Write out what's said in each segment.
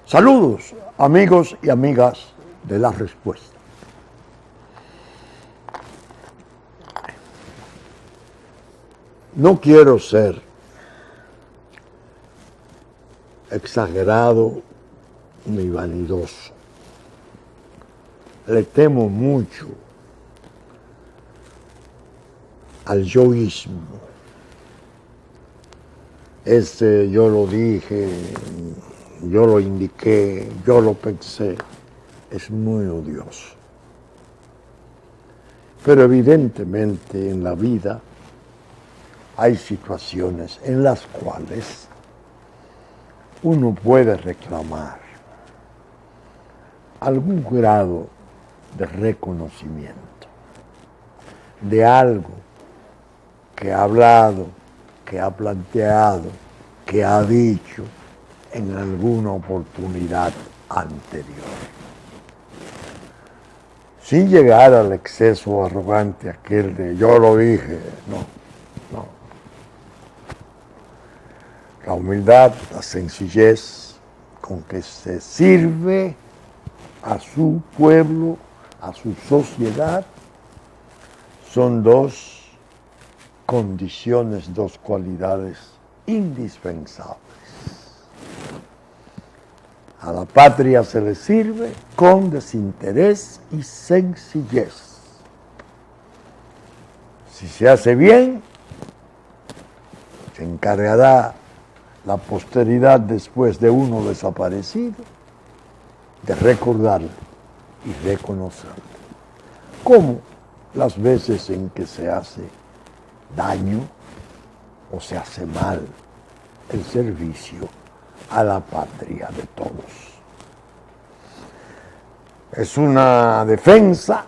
Saludos, amigos y amigas de La Respuesta. No quiero ser exagerado ni vanidoso. Le temo mucho al yoísmo. Yo lo dije, yo lo indiqué, yo lo pensé, es muy odioso. Pero evidentemente en la vida hay situaciones en las cuales uno puede reclamar algún grado de reconocimiento de algo que ha hablado, que ha planteado, que ha dicho en alguna oportunidad anterior. Sin llegar al exceso arrogante aquel de yo lo dije, no. La humildad, la sencillez con que se sirve a su pueblo, a su sociedad, son dos condiciones, dos cualidades indispensables. A la patria se le sirve con desinterés y sencillez. Si se hace bien, se encargará la posteridad después de uno desaparecido de recordarle y reconocerle. Como las veces en que se hace daño o se hace mal el servicio a la patria de todos. Es una defensa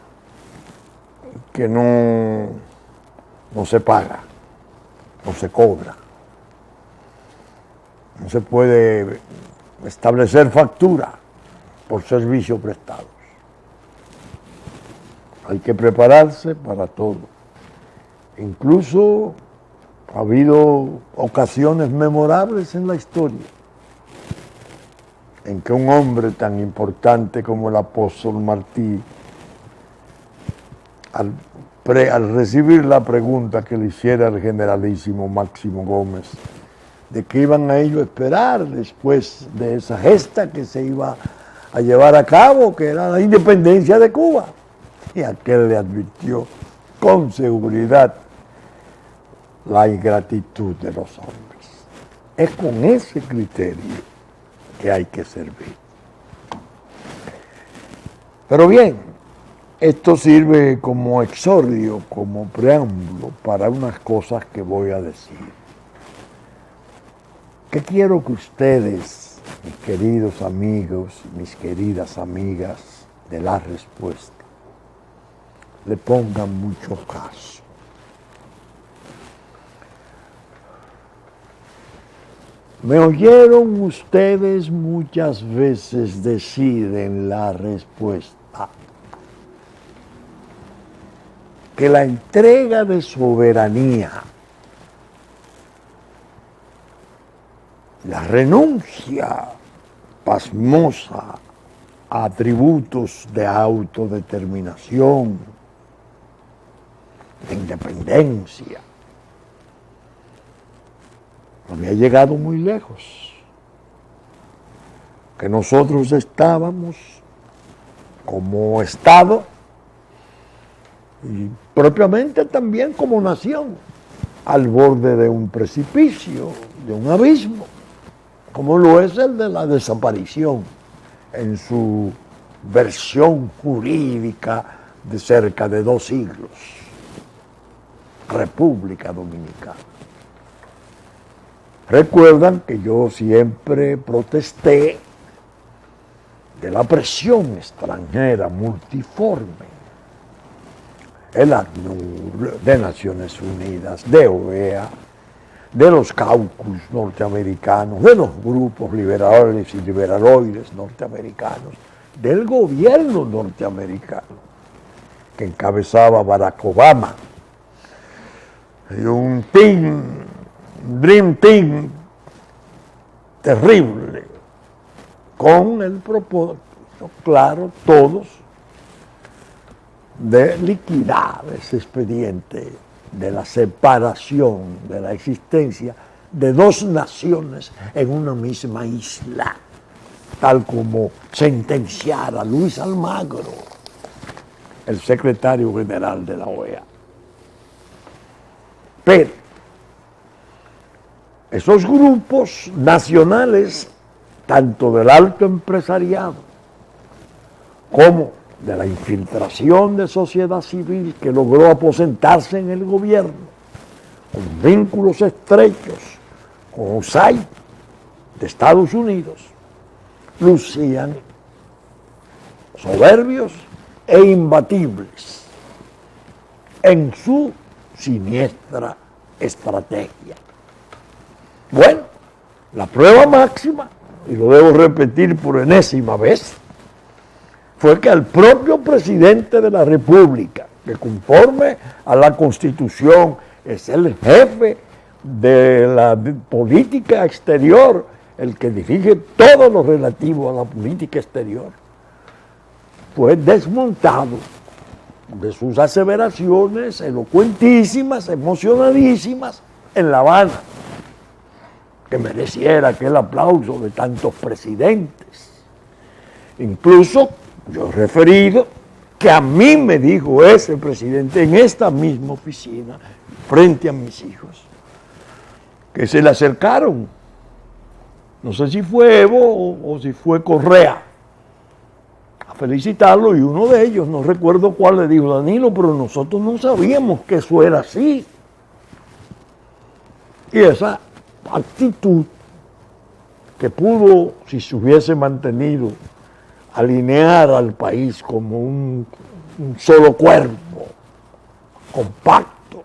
que no se paga, no se cobra. No se puede establecer factura por servicios prestados. Hay que prepararse para todo. Incluso ha habido ocasiones memorables en la historia en que un hombre tan importante como el apóstol Martí, al recibir la pregunta que le hiciera el generalísimo Máximo Gómez, de qué iban a ellos a esperar después de esa gesta que se iba a llevar a cabo, que era la independencia de Cuba. Y aquel le advirtió con seguridad la ingratitud de los hombres. Es con ese criterio que hay que servir. Pero bien, esto sirve como exordio, como preámbulo para unas cosas que voy a decir. Que quiero que ustedes, mis queridos amigos, mis queridas amigas de La Respuesta, le pongan mucho caso. Me oyeron ustedes muchas veces decir en La Respuesta que la entrega de soberanía, la renuncia pasmosa a atributos de autodeterminación, de independencia, había llegado muy lejos, que nosotros estábamos como Estado y propiamente también como nación al borde de un precipicio, de un abismo, como lo es el de la desaparición en su versión jurídica de cerca de 2 siglos. República Dominicana. Recuerdan que yo siempre protesté de la presión extranjera multiforme, el ACNUR, de Naciones Unidas, de OEA, de los caucus norteamericanos, de los grupos liberales y liberaloides norteamericanos, del gobierno norteamericano, que encabezaba Barack Obama, y un Dream Team terrible, con el propósito, claro, todos, de liquidar ese expediente de la separación de la existencia de dos naciones en una misma isla, tal como sentenciara Luis Almagro, el secretario general de la OEA. Pero esos grupos nacionales, tanto del alto empresariado como de la infiltración de sociedad civil que logró aposentarse en el gobierno, con vínculos estrechos con USAID de Estados Unidos, lucían soberbios e imbatibles en su siniestra estrategia. Bueno, la prueba máxima, y lo debo repetir por enésima vez, fue que al propio presidente de la República, que conforme a la Constitución es el jefe de la política exterior, el que dirige todo lo relativo a la política exterior, fue desmontado de sus aseveraciones elocuentísimas, emocionadísimas en La Habana, que mereciera aquel aplauso de tantos presidentes. Incluso yo he referido que a mí me dijo ese presidente en esta misma oficina, frente a mis hijos, que se le acercaron, no sé si fue Evo o si fue Correa, a felicitarlo, y uno de ellos, no recuerdo cuál, le dijo: Danilo, pero nosotros no sabíamos que eso era así. Y esa actitud que pudo, si se hubiese mantenido, alinear al país como un solo cuerpo, compacto,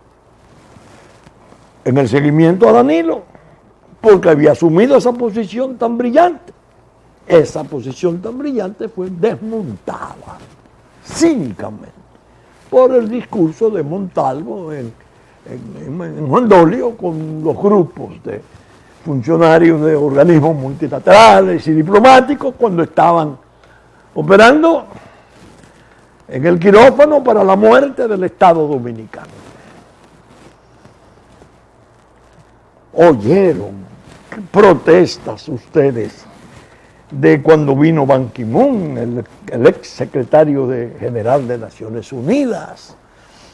en el seguimiento a Danilo, porque había asumido esa posición tan brillante. Esa posición tan brillante fue desmontada cínicamente por el discurso de Montalvo en Juan Dolio, con los grupos de funcionarios de organismos multilaterales y diplomáticos cuando estaban operando en el quirófano para la muerte del Estado Dominicano. ¿Oyeron protestas ustedes de cuando vino Ban Ki-moon, el ex secretario general de Naciones Unidas?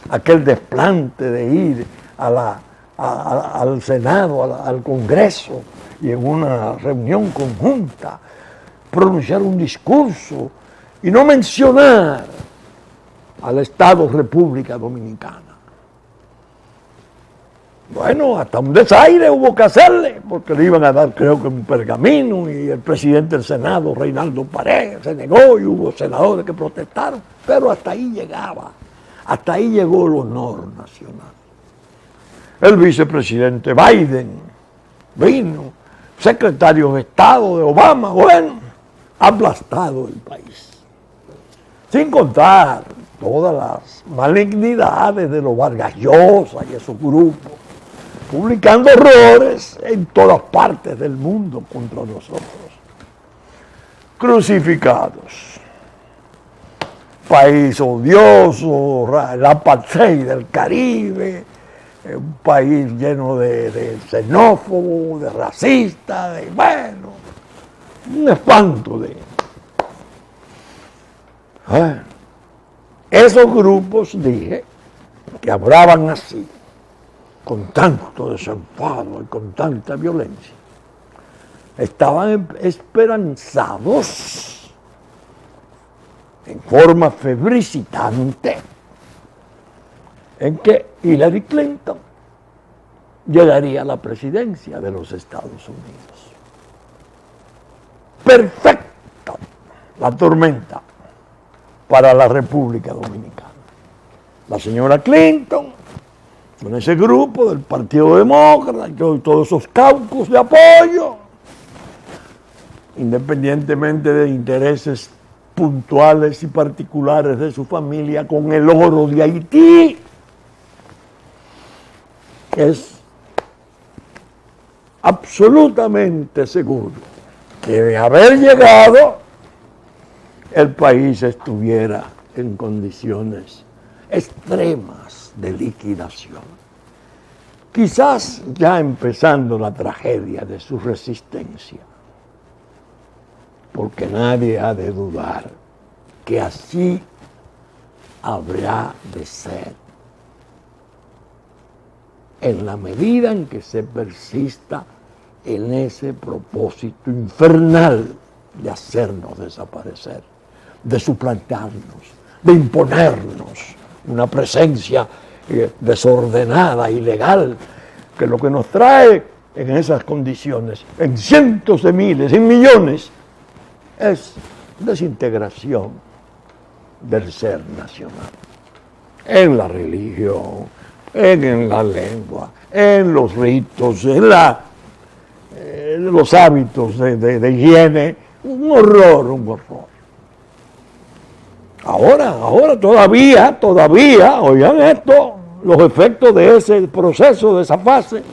Aquel desplante de ir al Senado, al Congreso, y en una reunión conjunta pronunciar un discurso y no mencionar al Estado República Dominicana. Bueno, hasta un desaire hubo que hacerle, porque le iban a dar, creo que, un pergamino, y el presidente del Senado, Reinaldo Paredes, se negó, y hubo senadores que protestaron, pero hasta ahí llegaba, hasta ahí llegó el honor nacional. El vicepresidente Biden vino, secretario de Estado de Obama, bueno, ha aplastado el país. Sin contar todas las malignidades de los Vargas Llosa y esos grupos, publicando errores en todas partes del mundo contra nosotros. Crucificados. País odioso, la apartheid del Caribe, un país lleno de xenófobos, de racistas, de, bueno, un espanto de... Esos grupos, dije, que hablaban así, con tanto desenfado y con tanta violencia, estaban esperanzados en forma febricitante en que Hillary Clinton llegaría a la presidencia de los Estados Unidos. Perfecta la tormenta para la República Dominicana. La señora Clinton, con ese grupo del Partido Demócrata y todos esos caucus de apoyo, independientemente de intereses puntuales y particulares de su familia con el oro de Haití, es absolutamente seguro que de haber llegado, el país estuviera en condiciones extremas de liquidación. Quizás ya empezando la tragedia de su resistencia, porque nadie ha de dudar que así habrá de ser en la medida en que se persista en ese propósito infernal de hacernos desaparecer, de suplantarnos, de imponernos una presencia desordenada, ilegal, que lo que nos trae en esas condiciones, en cientos de miles, en millones, es desintegración del ser nacional, en la religión, en la lengua, en los ritos, en los hábitos de higiene. Un horror. Ahora todavía, oigan esto, los efectos de ese proceso, de esa fase.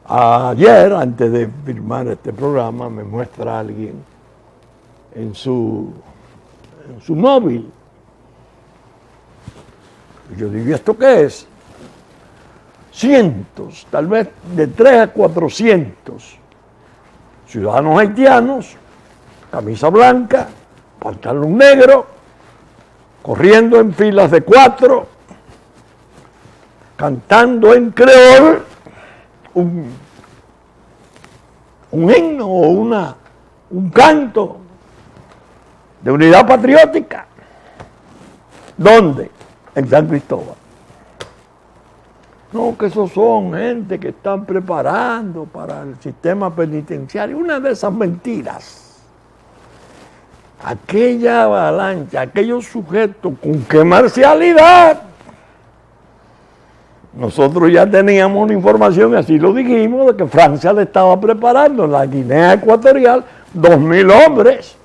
Ayer, antes de firmar este programa, me muestra alguien en su móvil. Yo digo, ¿esto qué es? Cientos, tal vez de 3 a 400 ciudadanos haitianos, camisa blanca, pantalón negro, corriendo en filas de 4, cantando en creol un himno o un canto de unidad patriótica. ¿Dónde? En San Cristóbal. No, que esos son gente que están preparando para el sistema penitenciario. Una de esas mentiras. Aquella avalancha, aquellos sujetos, ¿con qué marcialidad? Nosotros ya teníamos una información, y así lo dijimos, de que Francia le estaba preparando en la Guinea Ecuatorial 2.000 hombres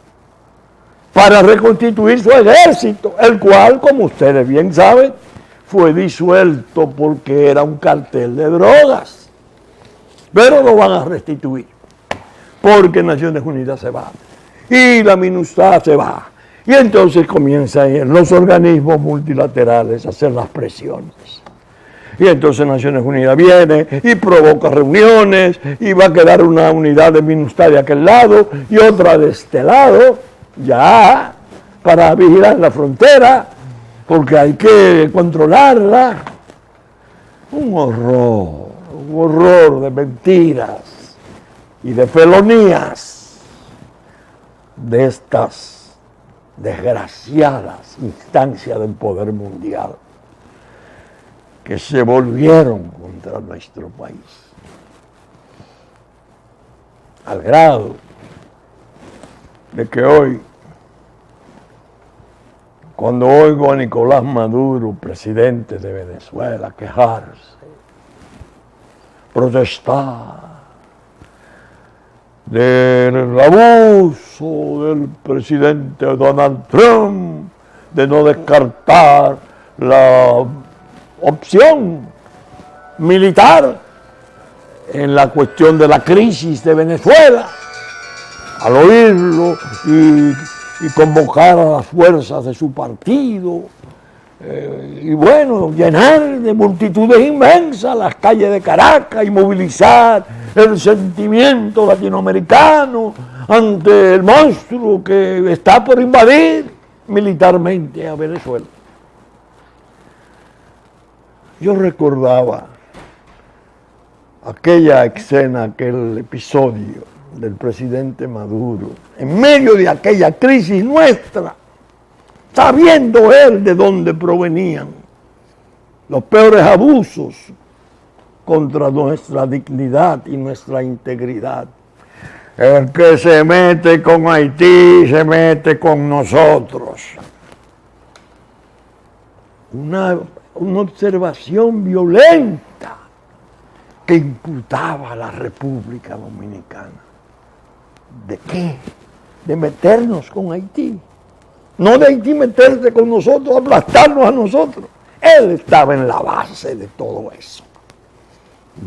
para reconstituir su ejército, el cual, como ustedes bien saben, fue disuelto porque era un cartel de drogas. Pero lo van a restituir, porque Naciones Unidas se va, y la MINUSTAH se va, y entonces comienzan los organismos multilaterales a hacer las presiones. Y entonces Naciones Unidas viene y provoca reuniones, y va a quedar una unidad de MINUSTAH de aquel lado y otra de este lado, ya, para vigilar la frontera, porque hay que controlarla. Un horror de mentiras y de felonías de estas desgraciadas instancias del poder mundial que se volvieron contra nuestro país, al grado de que hoy, cuando oigo a Nicolás Maduro, presidente de Venezuela, quejarse, protestar del abuso del presidente Donald Trump de no descartar la opción militar en la cuestión de la crisis de Venezuela, al oírlo y convocar a las fuerzas de su partido, y bueno, llenar de multitudes inmensas las calles de Caracas y movilizar el sentimiento latinoamericano ante el monstruo que está por invadir militarmente a Venezuela. Yo recordaba aquella escena, aquel episodio del presidente Maduro, en medio de aquella crisis nuestra, sabiendo él de dónde provenían los peores abusos contra nuestra dignidad y nuestra integridad. El que se mete con Haití se mete con nosotros. Una observación violenta que imputaba a la República Dominicana. ¿De qué? De meternos con Haití. No de Haití meterse con nosotros, aplastarnos a nosotros. Él estaba en la base de todo eso.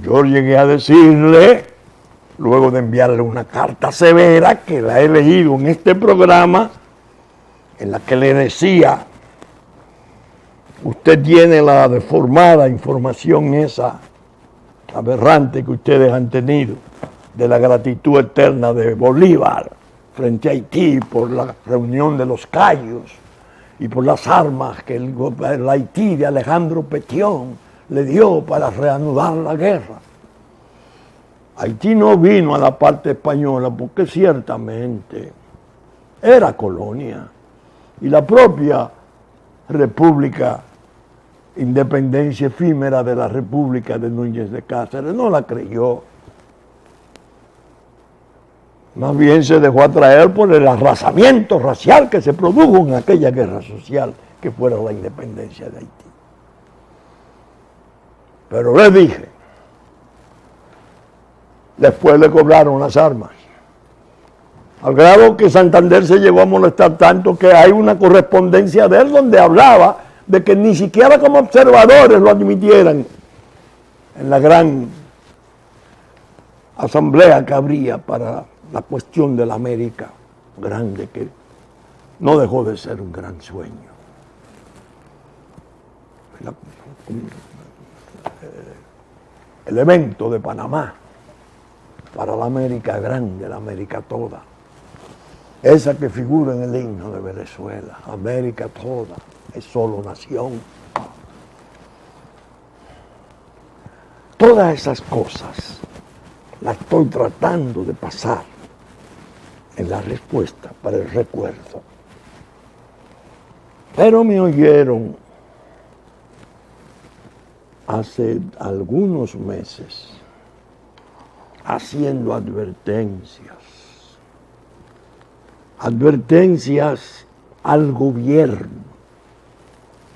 Yo llegué a decirle, luego de enviarle una carta severa que la he leído en este programa, en la que le decía: usted tiene la deformada información esa aberrante que ustedes han tenido de la gratitud eterna de Bolívar frente a Haití por la reunión de los Cayos y por las armas que el Haití de Alejandro Petión le dio para reanudar la guerra. Haití no vino a la parte española porque ciertamente era colonia, y la propia República, independencia efímera de la República de Núñez de Cáceres, no la creyó. Más bien se dejó atraer por el arrasamiento racial que se produjo en aquella guerra social que fuera la independencia de Haití. Pero les dije, después le cobraron las armas, al grado que Santander se llegó a molestar tanto que hay una correspondencia de él donde hablaba de que ni siquiera como observadores lo admitieran en la gran asamblea que habría para la cuestión de la América grande, que no dejó de ser un gran sueño. El evento de Panamá para la América grande, la América toda, esa que figura en el himno de Venezuela: América toda es solo nación. Todas esas cosas las estoy tratando de pasar en la respuesta para el recuerdo. Pero me oyeron hace algunos meses haciendo advertencias al gobierno,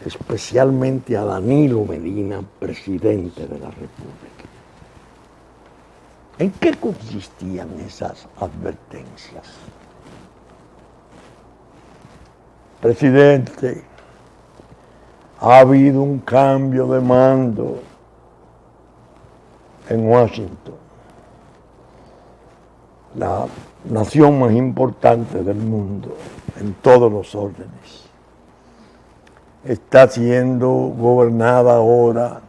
especialmente a Danilo Medina, presidente de la República. ¿En qué consistían esas advertencias? Presidente, ha habido un cambio de mando en Washington, la nación más importante del mundo en todos los órdenes. Está siendo gobernada ahora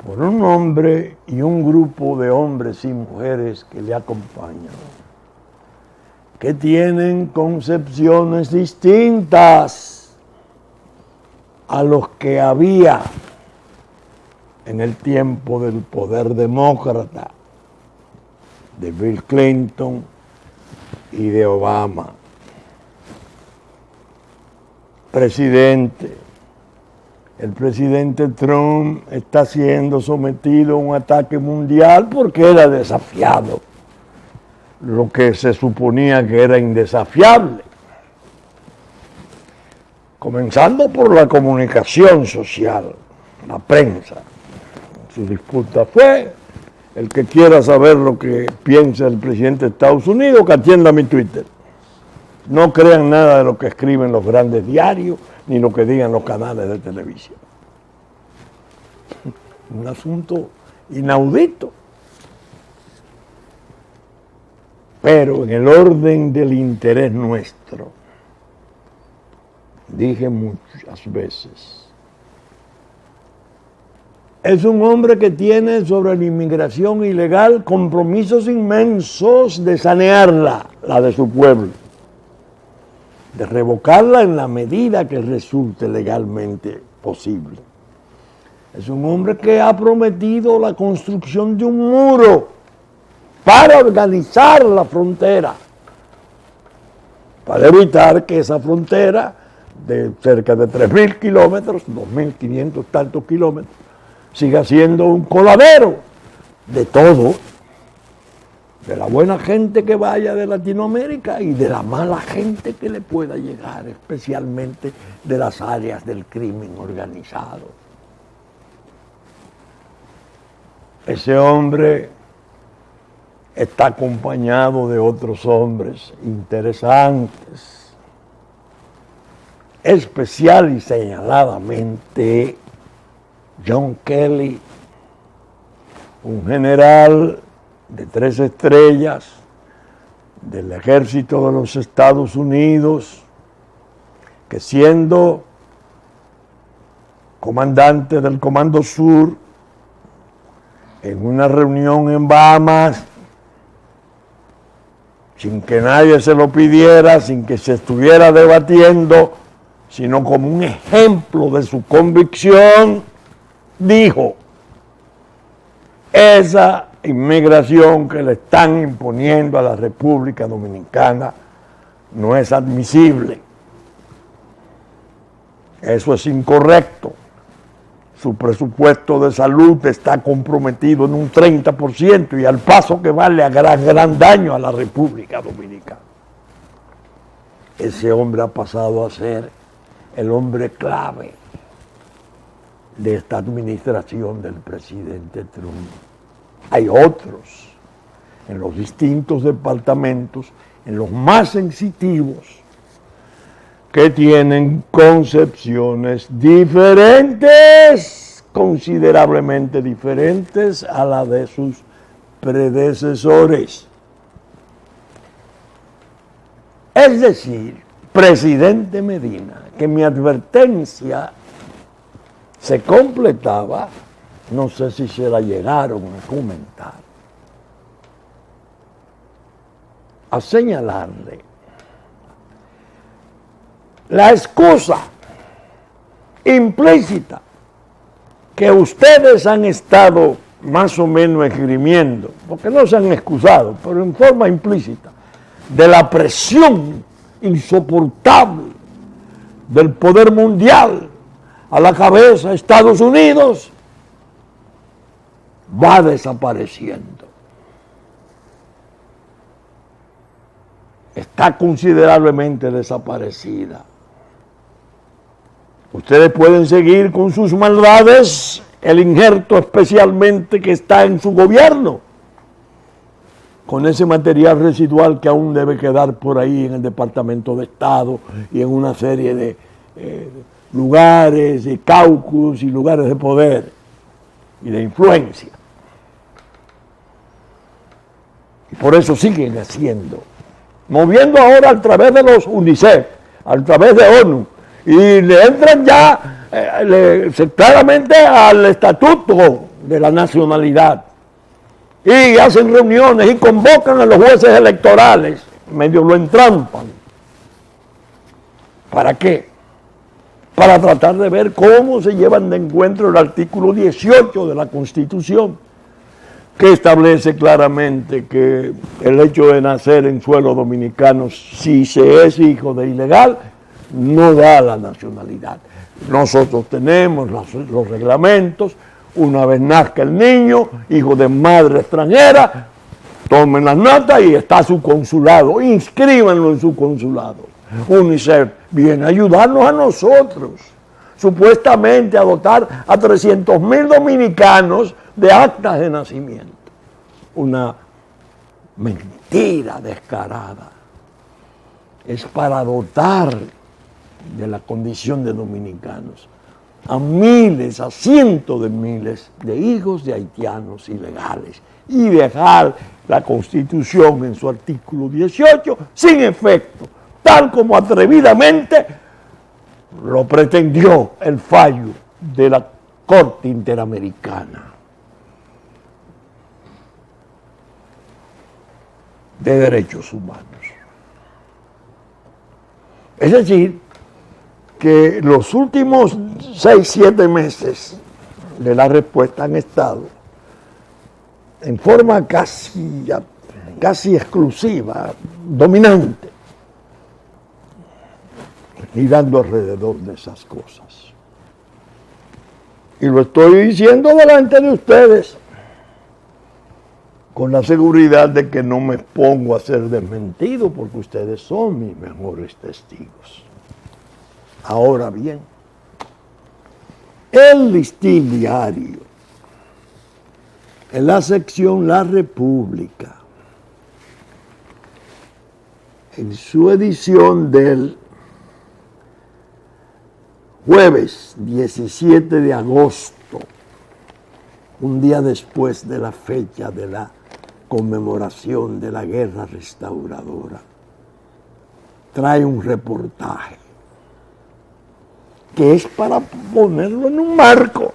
por un hombre y un grupo de hombres y mujeres que le acompañan, que tienen concepciones distintas a los que había en el tiempo del poder demócrata de Bill Clinton y de Obama. Presidente, el presidente Trump está siendo sometido a un ataque mundial porque era desafiado, lo que se suponía que era indesafiable. Comenzando por la comunicación social, la prensa. Su disputa fue: el que quiera saber lo que piensa el presidente de Estados Unidos, que atienda mi Twitter. No crean nada de lo que escriben los grandes diarios, ni lo que digan los canales de televisión. Un asunto inaudito. Pero en el orden del interés nuestro, dije muchas veces, es un hombre que tiene sobre la inmigración ilegal compromisos inmensos de sanearla, la de su pueblo, de revocarla en la medida que resulte legalmente posible. Es un hombre que ha prometido la construcción de un muro para organizar la frontera, para evitar que esa frontera de cerca de 3.000 kilómetros, 2.500 tantos kilómetros, siga siendo un coladero de todo, de la buena gente que vaya de Latinoamérica y de la mala gente que le pueda llegar, especialmente de las áreas del crimen organizado. Ese hombre está acompañado de otros hombres interesantes, especial y señaladamente John Kelly, un general de 3 estrellas del ejército de los Estados Unidos, que siendo comandante del Comando Sur, en una reunión en Bahamas, sin que nadie se lo pidiera, sin que se estuviera debatiendo, sino como un ejemplo de su convicción, dijo: esa inmigración que le están imponiendo a la República Dominicana no es admisible. Eso es incorrecto. Su presupuesto de salud está comprometido en un 30% y al paso que va le hará gran daño a la República Dominicana. Ese hombre ha pasado a ser el hombre clave de esta administración del presidente Trump. Hay otros en los distintos departamentos, en los más sensitivos, que tienen concepciones diferentes, considerablemente diferentes a la de sus predecesores. Es decir, presidente Medina, que mi advertencia se completaba, no sé si se la llegaron a comentar, a señalarle la excusa implícita que ustedes han estado más o menos esgrimiendo, porque no se han excusado, pero en forma implícita, de la presión insoportable del poder mundial a la cabeza de Estados Unidos, va desapareciendo. Está considerablemente desaparecida. Ustedes pueden seguir con sus maldades, el injerto especialmente que está en su gobierno, con ese material residual que aún debe quedar por ahí en el Departamento de Estado y en una serie de lugares y caucus y lugares de poder y de influencia. Y por eso siguen haciendo, moviendo ahora a través de los UNICEF, a través de ONU, y le entran ya claramente al estatuto de la nacionalidad, y hacen reuniones y convocan a los jueces electorales, medio lo entrampan. ¿Para qué? Para tratar de ver cómo se llevan de encuentro el artículo 18 de la Constitución, que establece claramente que el hecho de nacer en suelo dominicano, si se es hijo de ilegal, no da la nacionalidad. Nosotros tenemos los reglamentos. Una vez nazca el niño, hijo de madre extranjera, tomen las notas y está su consulado, inscríbanlo en su consulado. UNICEF viene a ayudarnos a nosotros, supuestamente a dotar a 300,000 dominicanos de actas de nacimiento. Una mentira descarada. Es para dotar de la condición de dominicanos a miles, a cientos de miles de hijos de haitianos ilegales y dejar la Constitución en su artículo 18 sin efecto, tal como atrevidamente lo pretendió el fallo de la Corte Interamericana de Derechos Humanos. Es decir, que los últimos 6-7 meses de la respuesta han estado en forma casi exclusiva, dominante, girando alrededor de esas cosas. Y lo estoy diciendo delante de ustedes con la seguridad de que no me pongo a ser desmentido, porque ustedes son mis mejores testigos. Ahora bien, el Listín Diario, en la sección La República, en su edición del jueves 17 de agosto, un día después de la fecha de la conmemoración de la guerra restauradora, trae un reportaje que es para ponerlo en un marco.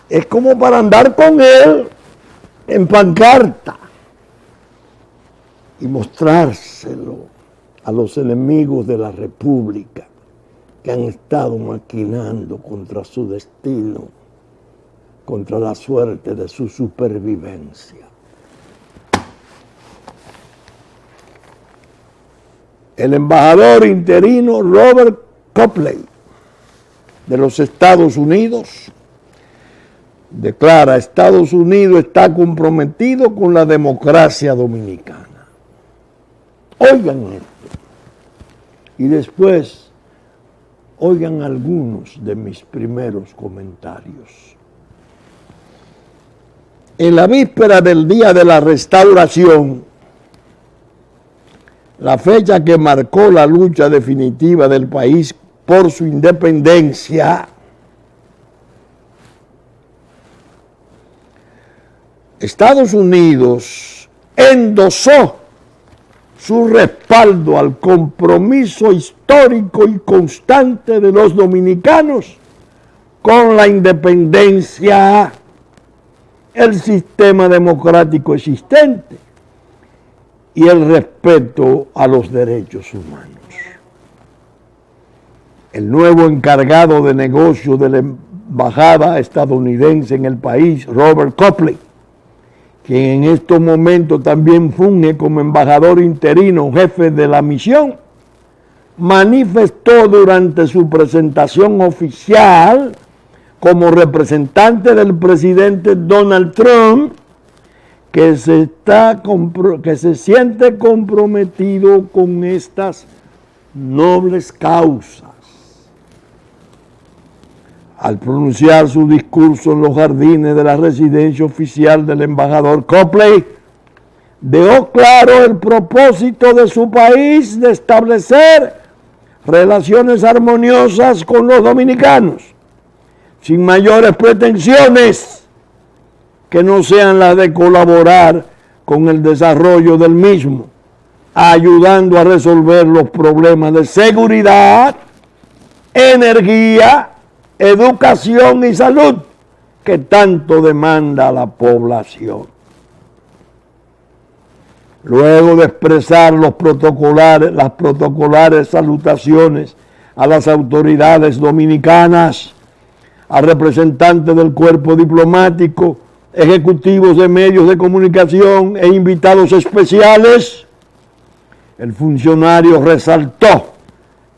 Es como para andar con él en pancarta y mostrárselo a los enemigos de la República que han estado maquinando contra su destino, contra la suerte de su supervivencia. El embajador interino Robert Copley de los Estados Unidos declara: Estados Unidos está comprometido con la democracia dominicana. Oigan esto. Y después, oigan algunos de mis primeros comentarios. En la víspera del Día de la Restauración, la fecha que marcó la lucha definitiva del país por su independencia, Estados Unidos endosó su respaldo al compromiso histórico y constante de los dominicanos con la independencia, el sistema democrático existente y el respeto a los derechos humanos. El nuevo encargado de negocios de la embajada estadounidense en el país, Robert Copley, quien en estos momentos también funge como embajador interino, jefe de la misión, manifestó durante su presentación oficial como representante del presidente Donald Trump que se siente comprometido con estas nobles causas. Al pronunciar su discurso en los jardines de la residencia oficial del embajador Copley, dejó claro el propósito de su país de establecer relaciones armoniosas con los dominicanos, sin mayores pretensiones que no sean las de colaborar con el desarrollo del mismo, ayudando a resolver los problemas de seguridad, energía, educación y salud que tanto demanda la población. Luego de expresar las protocolares salutaciones a las autoridades dominicanas, a representantes del cuerpo diplomático, ejecutivos de medios de comunicación e invitados especiales, el funcionario resaltó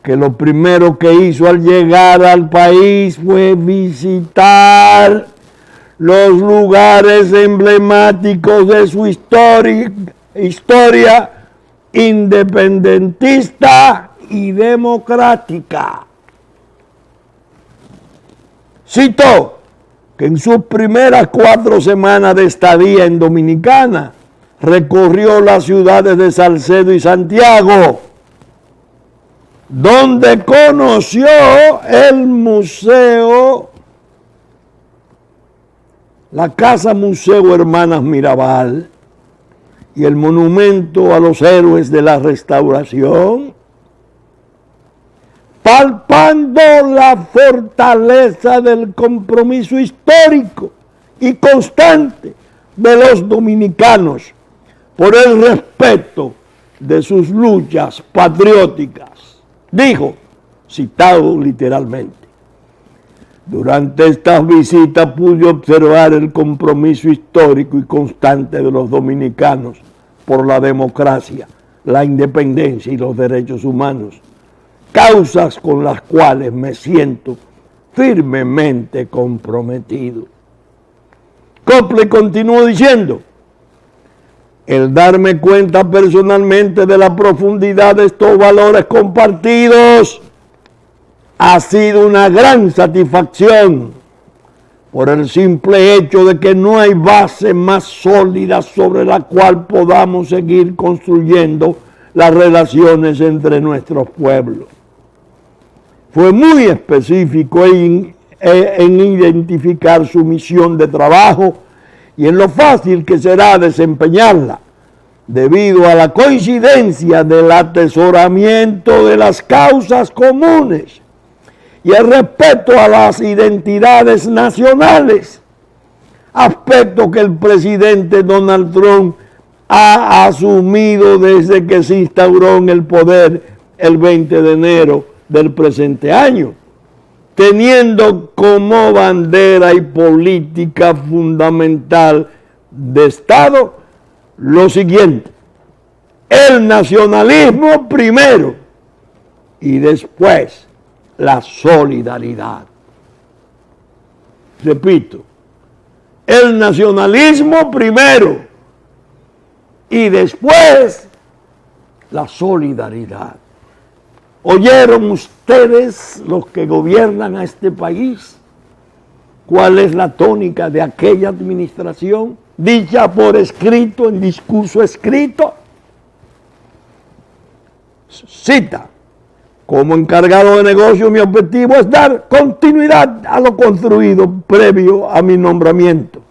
que lo primero que hizo al llegar al país fue visitar los lugares emblemáticos de su historia independentista y democrática. Citó que en sus primeras 4 semanas de estadía en Dominicana recorrió las ciudades de Salcedo y Santiago, donde conoció el museo, la Casa Museo Hermanas Mirabal y el monumento a los héroes de la Restauración, palpando la fortaleza del compromiso histórico y constante de los dominicanos por el respeto de sus luchas patrióticas. Dijo, citado literalmente: durante estas visitas pude observar el compromiso histórico y constante de los dominicanos por la democracia, la independencia y los derechos humanos, causas con las cuales me siento firmemente comprometido. Copley continuó diciendo: el darme cuenta personalmente de la profundidad de estos valores compartidos ha sido una gran satisfacción por el simple hecho de que no hay base más sólida sobre la cual podamos seguir construyendo las relaciones entre nuestros pueblos. Fue muy específico en identificar su misión de trabajo y en lo fácil que será desempeñarla, debido a la coincidencia del atesoramiento de las causas comunes y el respeto a las identidades nacionales, aspecto que el presidente Donald Trump ha asumido desde que se instauró en el poder el 20 de enero del presente año, teniendo como bandera y política fundamental de Estado lo siguiente: el nacionalismo primero y después la solidaridad. Repito, el nacionalismo primero y después la solidaridad. ¿Oyeron ustedes, los que gobiernan a este país, cuál es la tónica de aquella administración, dicha por escrito, en discurso escrito? Cita: como encargado de negocio, mi objetivo es dar continuidad a lo construido previo a mi nombramiento,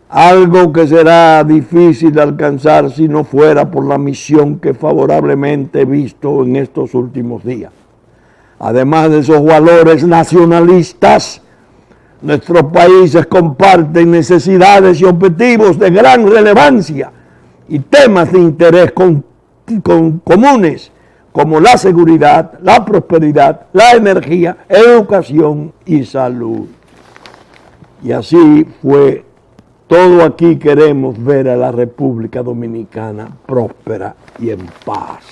algo que será difícil de alcanzar si no fuera por la misión que favorablemente he visto en estos últimos días. Además de esos valores nacionalistas, nuestros países comparten necesidades y objetivos de gran relevancia y temas de interés comunes, como la seguridad, la prosperidad, la energía, educación y salud. Y así fue. Todo aquí queremos ver a la República Dominicana próspera y en paz.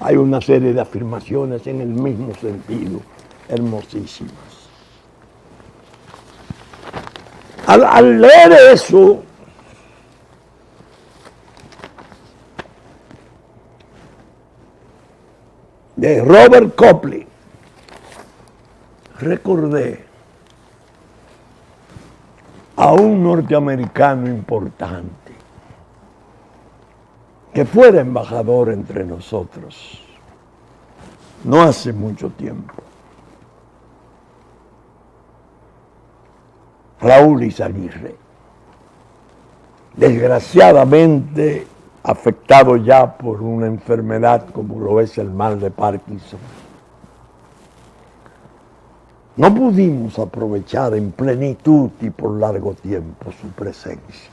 Hay una serie de afirmaciones en el mismo sentido, hermosísimas. Al leer eso, de Robert Copley, recordé a un norteamericano importante que fuera embajador entre nosotros no hace mucho tiempo. Raúl Izaguirre, desgraciadamente afectado ya por una enfermedad como lo es el mal de Parkinson. No pudimos aprovechar en plenitud y por largo tiempo su presencia.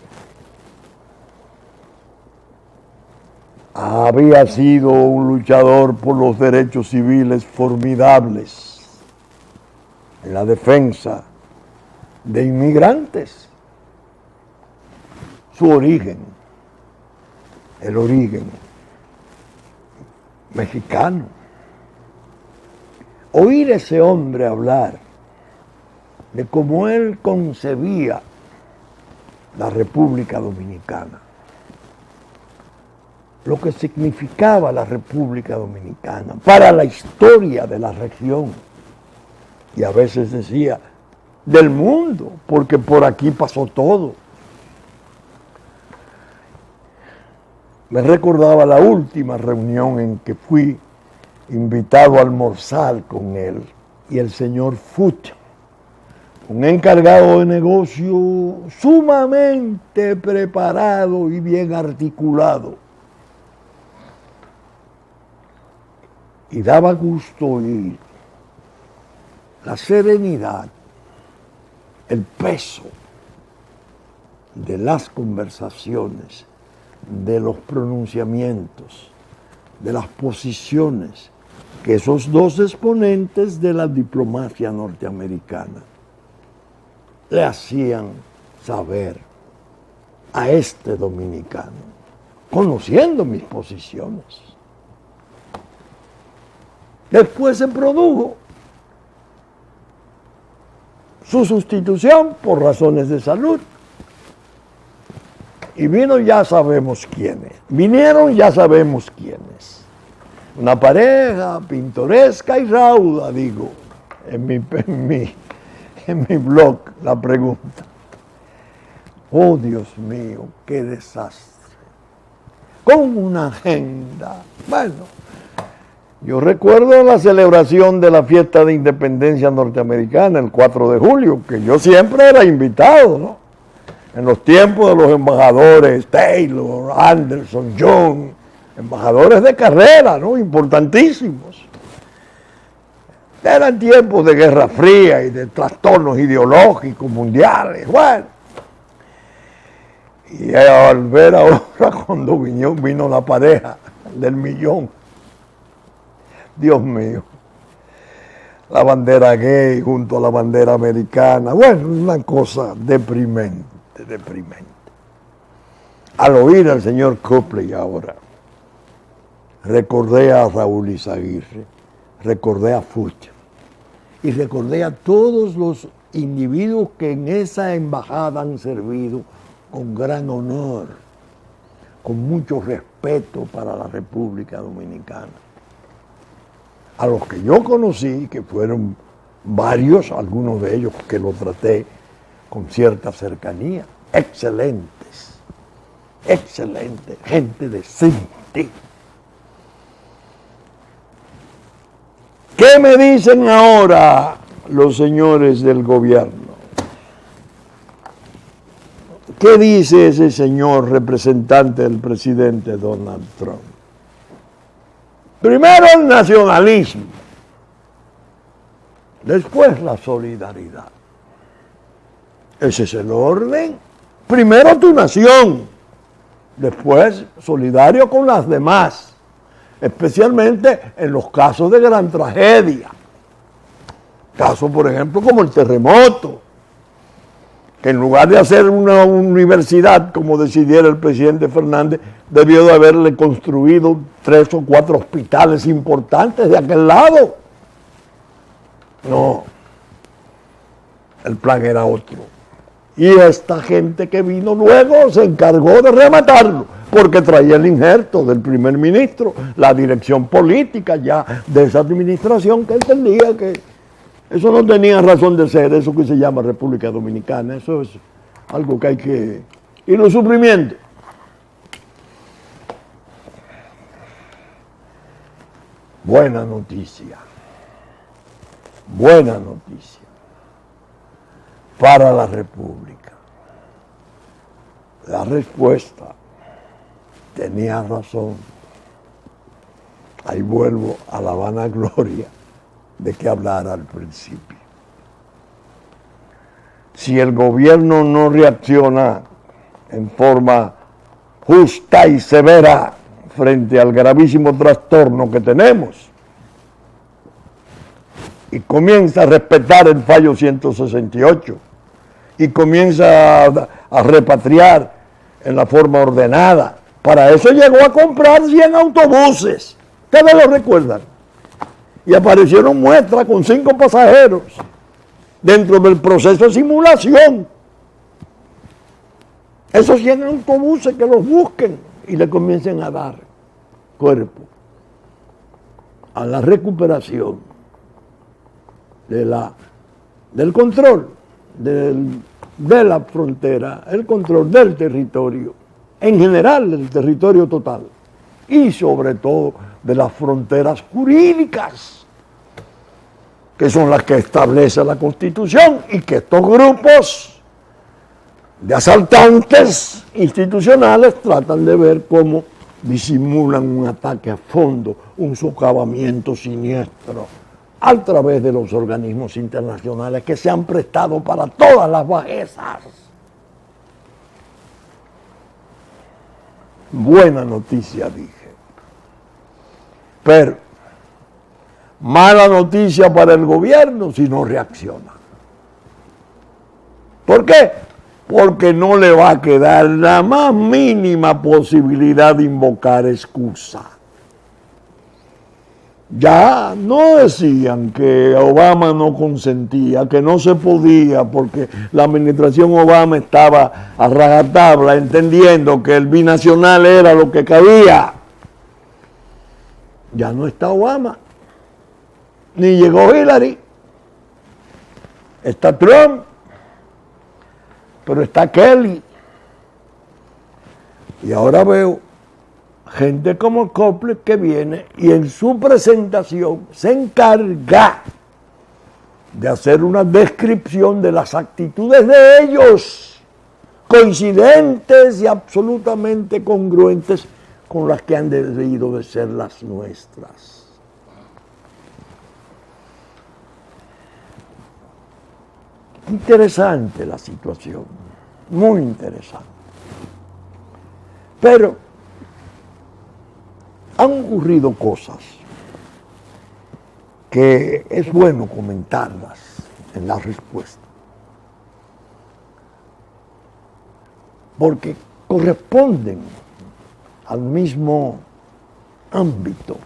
Había sido un luchador por los derechos civiles formidables en la defensa de inmigrantes. Su origen, el origen mexicano. Oír a ese hombre hablar de cómo él concebía la República Dominicana, lo que significaba la República Dominicana para la historia de la región, y a veces decía del mundo, porque por aquí pasó todo. Me recordaba la última reunión en que fui invitado a almorzar con él y el señor Foote, un encargado de negocio sumamente preparado y bien articulado. Y daba gusto oír la serenidad, el peso de las conversaciones, de los pronunciamientos, de las posiciones que esos dos exponentes de la diplomacia norteamericana le hacían saber a este dominicano, conociendo mis posiciones. Después se produjo su sustitución por razones de salud. Y vino, ya sabemos quiénes. Vinieron, ya sabemos quiénes. Una pareja pintoresca y rauda, digo, en mi blog, la pregunta. Oh, Dios mío, qué desastre. Con una agenda. Bueno, yo recuerdo la celebración de la fiesta de independencia norteamericana, el 4 de julio, que yo siempre era invitado, ¿no? en los tiempos de los embajadores Taylor, Anderson, John, embajadores de carrera, ¿no? Importantísimos. Eran tiempos de Guerra Fría y de trastornos ideológicos mundiales. Bueno, y al ver ahora cuando vino la pareja del millón, Dios mío, la bandera gay junto a la bandera americana, bueno, una cosa deprimente, deprimente. Al oír al señor Copley ahora, recordé a Raúl Izaguirre, recordé a Fuchs y recordé a todos los individuos que en esa embajada han servido con gran honor, con mucho respeto para la República Dominicana. A los que yo conocí, que fueron varios, algunos de ellos que lo traté con cierta cercanía, excelentes, excelentes, gente decente. ¿Qué me dicen ahora los señores del gobierno? ¿Qué dice ese señor representante del presidente Donald Trump? Primero el nacionalismo, después la solidaridad. Ese es el orden. Primero tu nación, después solidario con las demás, especialmente en los casos de gran tragedia. Casos, por ejemplo, como el terremoto, que en lugar de hacer una universidad, como decidiera el presidente Fernández, debió de haberle construido 3 o 4 hospitales importantes de aquel lado. No, el plan era otro. Y esta gente que vino luego se encargó de rematarlo, porque traía el injerto del primer ministro, la dirección política ya de esa administración, que entendía que eso no tenía razón de ser, eso que se llama República Dominicana, eso es algo que hay que irlo suprimiendo. Buena noticia para la República. La respuesta tenía razón. Ahí vuelvo a la vanagloria de que hablara al principio. Si el gobierno no reacciona en forma justa y severa frente al gravísimo trastorno que tenemos y comienza a respetar el fallo 168 y comienza a repatriar en la forma ordenada, para eso llegó a comprar 100 autobuses. ¿Ustedes lo recuerdan? Y aparecieron muestras con 5 pasajeros dentro del proceso de simulación. Esos 100 autobuses que los busquen y le comiencen a dar cuerpo a la recuperación del control de la frontera, el control del territorio, en general del territorio total, y sobre todo de las fronteras jurídicas, que son las que establece la Constitución, y que estos grupos de asaltantes institucionales tratan de ver cómo disimulan un ataque a fondo, un socavamiento siniestro, a través de los organismos internacionales que se han prestado para todas las bajezas. Buena noticia, dije. Pero mala noticia para el gobierno si no reacciona. ¿Por qué? Porque no le va a quedar la más mínima posibilidad de invocar excusa. Ya no decían que Obama no consentía, que no se podía, porque la administración Obama estaba a rajatabla, entendiendo que el binacional era lo que cabía. Ya no está Obama, ni llegó Hillary, está Trump, pero está Kelly. Y ahora veo gente como Copley que viene y en su presentación se encarga de hacer una descripción de las actitudes de ellos coincidentes y absolutamente congruentes con las que han debido de ser las nuestras. Interesante la situación, muy interesante. Pero han ocurrido cosas que es bueno comentarlas en la respuesta, porque corresponden al mismo ámbito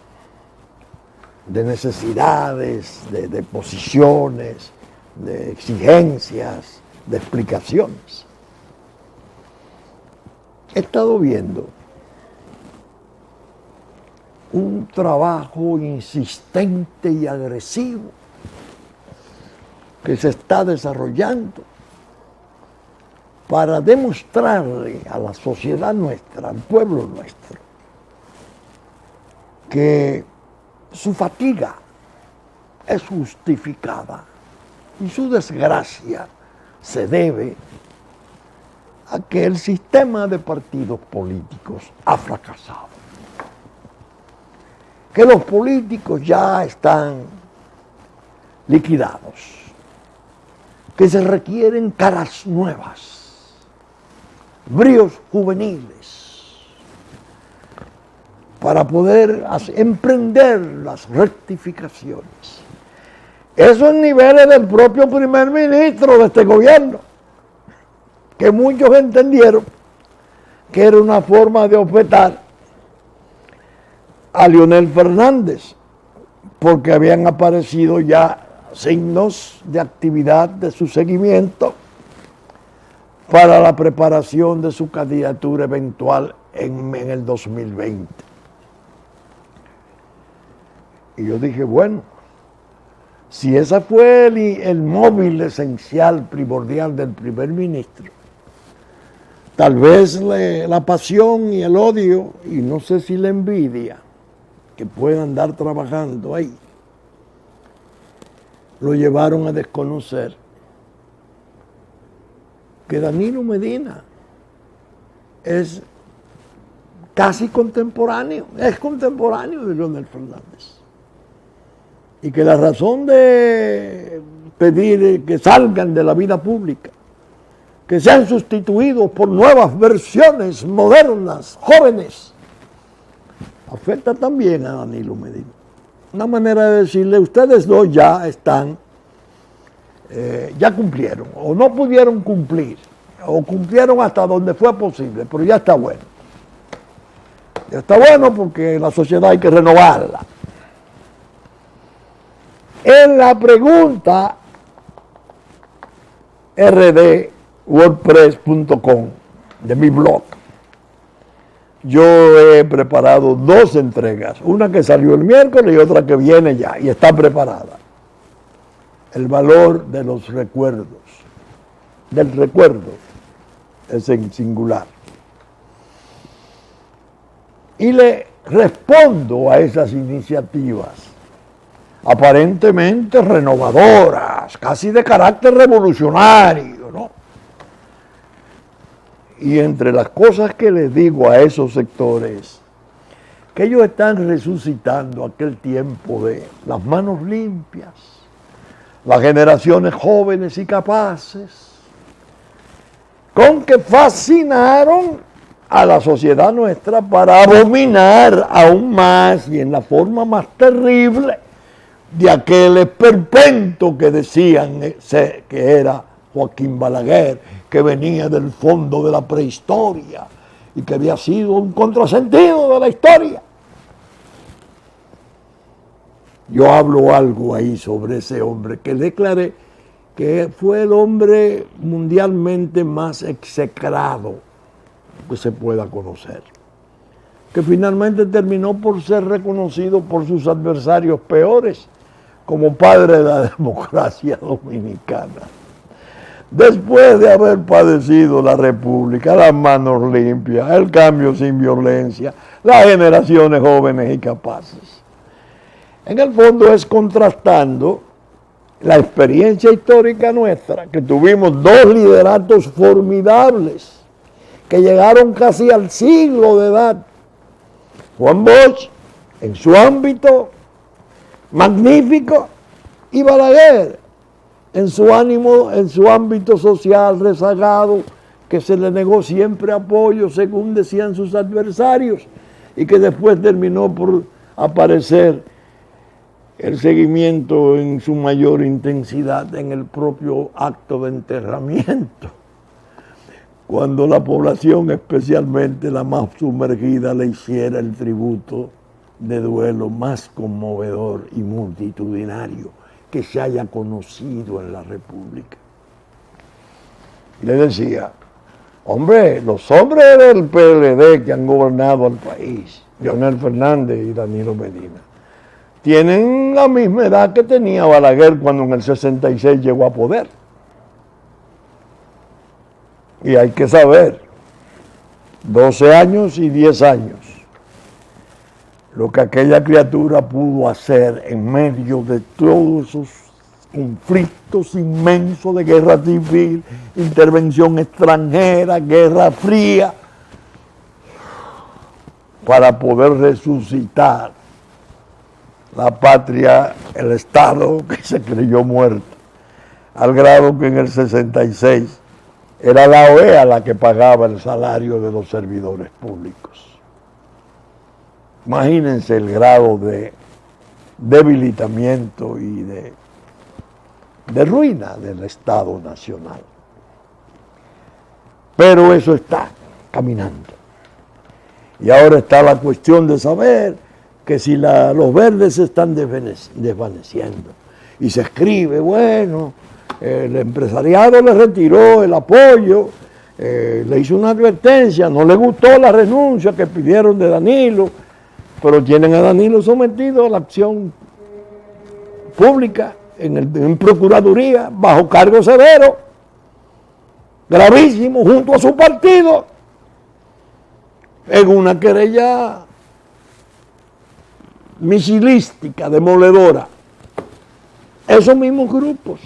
de necesidades, de posiciones, de exigencias, de explicaciones. He estado viendo un trabajo insistente y agresivo que se está desarrollando para demostrarle a la sociedad nuestra, al pueblo nuestro, que su fatiga es justificada y su desgracia se debe a que el sistema de partidos políticos ha fracasado. Que los políticos ya están liquidados, que se requieren caras nuevas, bríos juveniles, para poder emprender las rectificaciones. Esos niveles del propio primer ministro de este gobierno, que muchos entendieron que era una forma de objetar a Leonel Fernández, porque habían aparecido ya signos de actividad de su seguimiento para la preparación de su candidatura eventual en el 2020. Y yo dije, bueno, si ese fue el móvil esencial, primordial del primer ministro, tal vez la pasión y el odio, y no sé si la envidia, que puedan andar trabajando ahí, lo llevaron a desconocer que Danilo Medina es casi contemporáneo, es contemporáneo de Leonel Fernández. Y que la razón de pedir que salgan de la vida pública, que sean sustituidos por nuevas versiones modernas, jóvenes, afecta también a Danilo Medina. Una manera de decirle, ustedes dos ya están, ya cumplieron, o no pudieron cumplir, o cumplieron hasta donde fue posible, pero ya está bueno. Ya está bueno porque la sociedad hay que renovarla. En la pregunta rdwordpress.com de mi blog, yo he preparado 2 entregas, una que salió el miércoles y otra que viene ya, y está preparada. El valor de los recuerdos, del recuerdo, es en singular. Y le respondo a esas iniciativas, aparentemente renovadoras, casi de carácter revolucionario, ¿no? Y entre las cosas que les digo a esos sectores, que ellos están resucitando aquel tiempo de las manos limpias, las generaciones jóvenes y capaces, con que fascinaron a la sociedad nuestra para abominar aún más y en la forma más terrible de aquel esperpento que decían que era Joaquín Balaguer, que venía del fondo de la prehistoria y que había sido un contrasentido de la historia. Yo hablo algo ahí sobre ese hombre que declaré que fue el hombre mundialmente más execrado que se pueda conocer, que finalmente terminó por ser reconocido por sus adversarios peores como padre de la democracia dominicana. Después de haber padecido la república, las manos limpias, el cambio sin violencia, las generaciones jóvenes y capaces. En el fondo es contrastando la experiencia histórica nuestra, que tuvimos dos lideratos formidables, que llegaron casi al siglo de edad. Juan Bosch, en su ámbito magnífico, y Balaguer, en su ámbito social rezagado, que se le negó siempre apoyo, según decían sus adversarios, y que después terminó por aparecer el seguimiento en su mayor intensidad en el propio acto de enterramiento, cuando la población, especialmente la más sumergida, le hiciera el tributo de duelo más conmovedor y multitudinario que se haya conocido en la República. Y le decía, hombre, los hombres del PLD que han gobernado al país, Leonel Fernández y Danilo Medina, tienen la misma edad que tenía Balaguer cuando en el 66 llegó a poder. Y hay que saber, 12 años y 10 años, lo que aquella criatura pudo hacer en medio de todos esos conflictos inmensos de guerra civil, intervención extranjera, guerra fría, para poder resucitar la patria, el Estado que se creyó muerto, al grado que en el 66 era la OEA la que pagaba el salario de los servidores públicos. Imagínense el grado de debilitamiento y de ruina del Estado Nacional. Pero eso está caminando. Y ahora está la cuestión de saber que si los verdes se están desvaneciendo. Y se escribe, bueno, el empresariado le retiró el apoyo, le hizo una advertencia, no le gustó la renuncia que pidieron de Danilo, pero tienen a Danilo sometido a la acción pública en Procuraduría, bajo cargo severo, gravísimo, junto a su partido, en una querella misilística, demoledora. Esos mismos grupos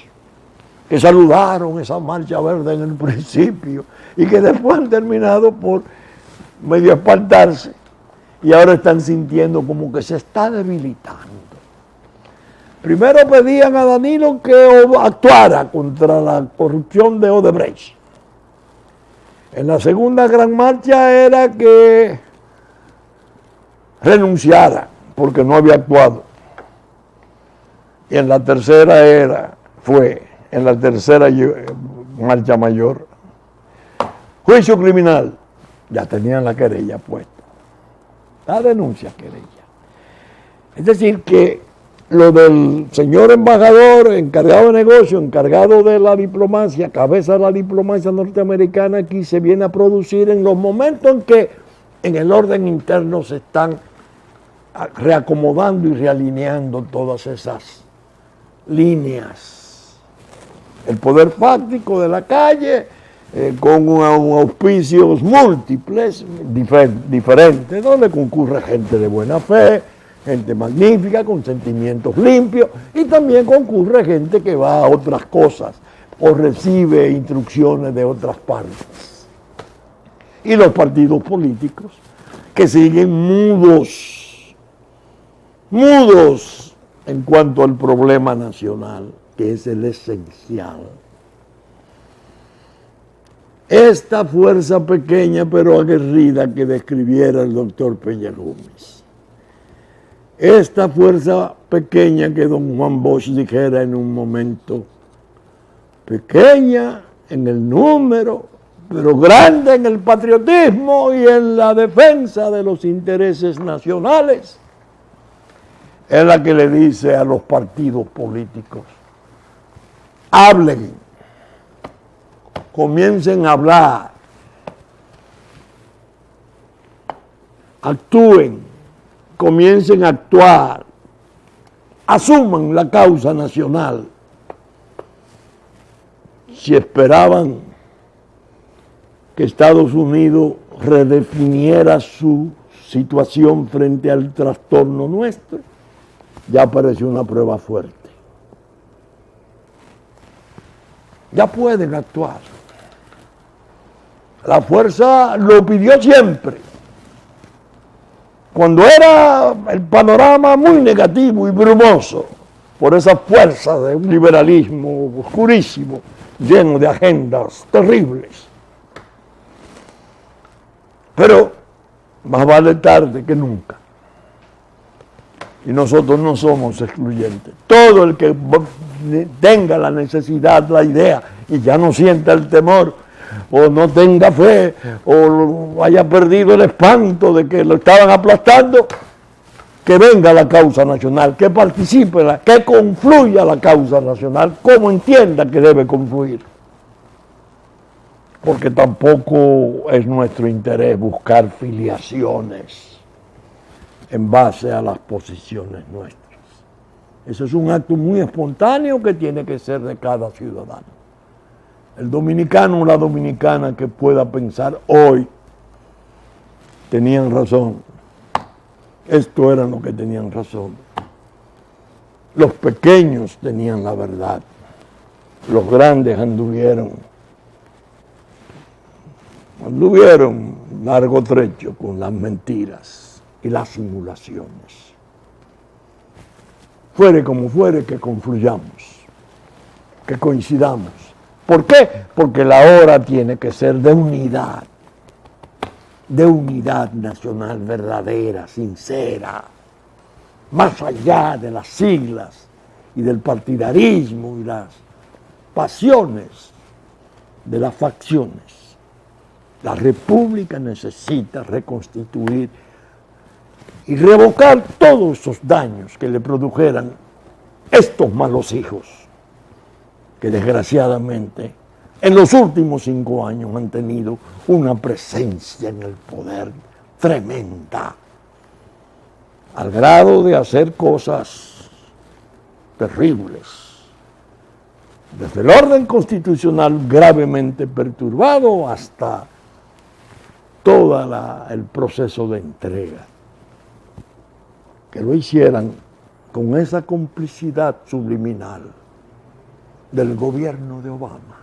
que saludaron esa marcha verde en el principio y que después han terminado por medio apartarse y ahora están sintiendo como que se está debilitando. Primero pedían a Danilo que actuara contra la corrupción de Odebrecht. En la segunda gran marcha era que renunciara porque no había actuado. Y en la tercera en la tercera marcha mayor, juicio criminal, ya tenían la querella puesta. La denuncia querella. Es decir, que lo del señor embajador, encargado de negocio, encargado de la diplomacia, cabeza de la diplomacia norteamericana, aquí se viene a producir en los momentos en que en el orden interno se están reacomodando y realineando todas esas líneas. El poder fáctico de la calle, con auspicios múltiples, diferentes, donde concurre gente de buena fe, gente magnífica, con sentimientos limpios, y también concurre gente que va a otras cosas o recibe instrucciones de otras partes. Y los partidos políticos que siguen mudos en cuanto al problema nacional, que es el esencial. Esta fuerza pequeña pero aguerrida que describiera el doctor Peña Gómez. Esta fuerza pequeña que don Juan Bosch dijera en un momento, pequeña en el número, pero grande en el patriotismo y en la defensa de los intereses nacionales, es la que le dice a los partidos políticos, hablen, comiencen a hablar, actúen, comiencen a actuar, asuman la causa nacional. Si esperaban que Estados Unidos redefiniera su situación frente al trastorno nuestro, ya apareció una prueba fuerte. ya pueden actuar. La fuerza lo pidió siempre. Cuando era el panorama muy negativo y brumoso, por esa fuerza de un liberalismo oscurísimo, lleno de agendas terribles. Pero más vale tarde que nunca. Y nosotros no somos excluyentes. Todo el que tenga la necesidad, la idea, y ya no sienta el temor, o no tenga fe, o haya perdido el espanto de que lo estaban aplastando, que venga la causa nacional, que participe, que confluya la causa nacional, como entienda que debe confluir. Porque tampoco es nuestro interés buscar filiaciones en base a las posiciones nuestras. Eso es un acto muy espontáneo que tiene que ser de cada ciudadano. El dominicano o la dominicana que pueda pensar hoy, tenían razón. Esto era lo que tenían razón. Los pequeños tenían la verdad. Los grandes anduvieron largo trecho con las mentiras y las simulaciones. Fuere como fuere, que confluyamos, que coincidamos. ¿Por qué? Porque la hora tiene que ser de unidad nacional verdadera, sincera, más allá de las siglas y del partidarismo y las pasiones de las facciones. La República necesita reconstituir y revocar todos esos daños que le produjeran estos malos hijos, que desgraciadamente en los últimos 5 años han tenido una presencia en el poder tremenda, al grado de hacer cosas terribles, desde el orden constitucional gravemente perturbado hasta todo el proceso de entrega. Que lo hicieran con esa complicidad subliminal del gobierno de Obama.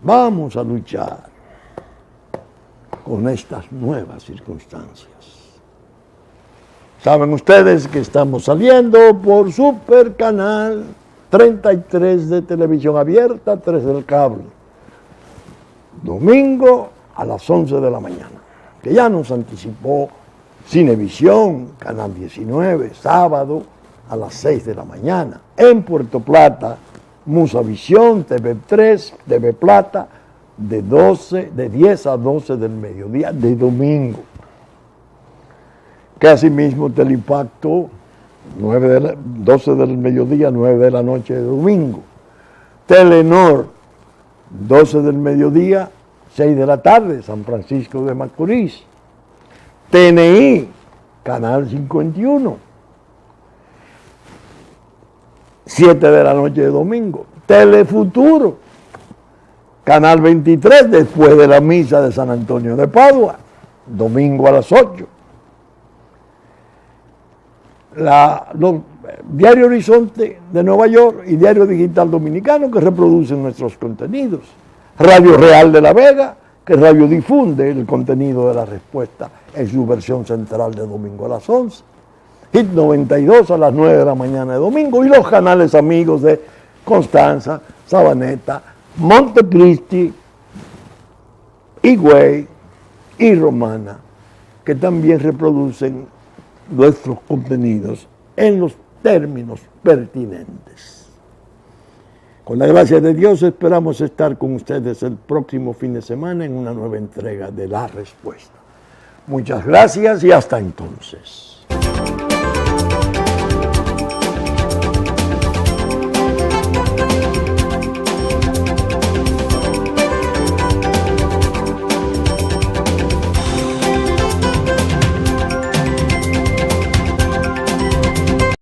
Vamos a luchar con estas nuevas circunstancias. Saben ustedes que estamos saliendo por Super Canal 33 de televisión abierta, 3 del cable. Domingo a las 11 de la mañana, que ya nos anticipó Cinevisión, Canal 19, sábado a las 6 de la mañana. En Puerto Plata, Musavisión, TV3, TV Plata, de 10 a 12 del mediodía de domingo. Que asimismo Teleimpacto, 12 del mediodía, 9 de la noche de domingo. Telenor, 12 del mediodía, 6 de la tarde, San Francisco de Macorís. TNI, Canal 51, 7 de la noche de domingo. Telefuturo, Canal 23, después de la misa de San Antonio de Padua, domingo a las 8. Diario Horizonte de Nueva York y Diario Digital Dominicano, que reproducen nuestros contenidos. Radio Real de La Vega, que radiodifunde el contenido de La Respuesta en su versión central de domingo a las 11. Hit 92 a las 9 de la mañana de domingo. Y los canales amigos de Constanza, Sabaneta, Montecristi, Higüey y Romana, que también reproducen nuestros contenidos en los términos pertinentes. Con la gracia de Dios esperamos estar con ustedes el próximo fin de semana en una nueva entrega de La Respuesta. Muchas gracias y hasta entonces.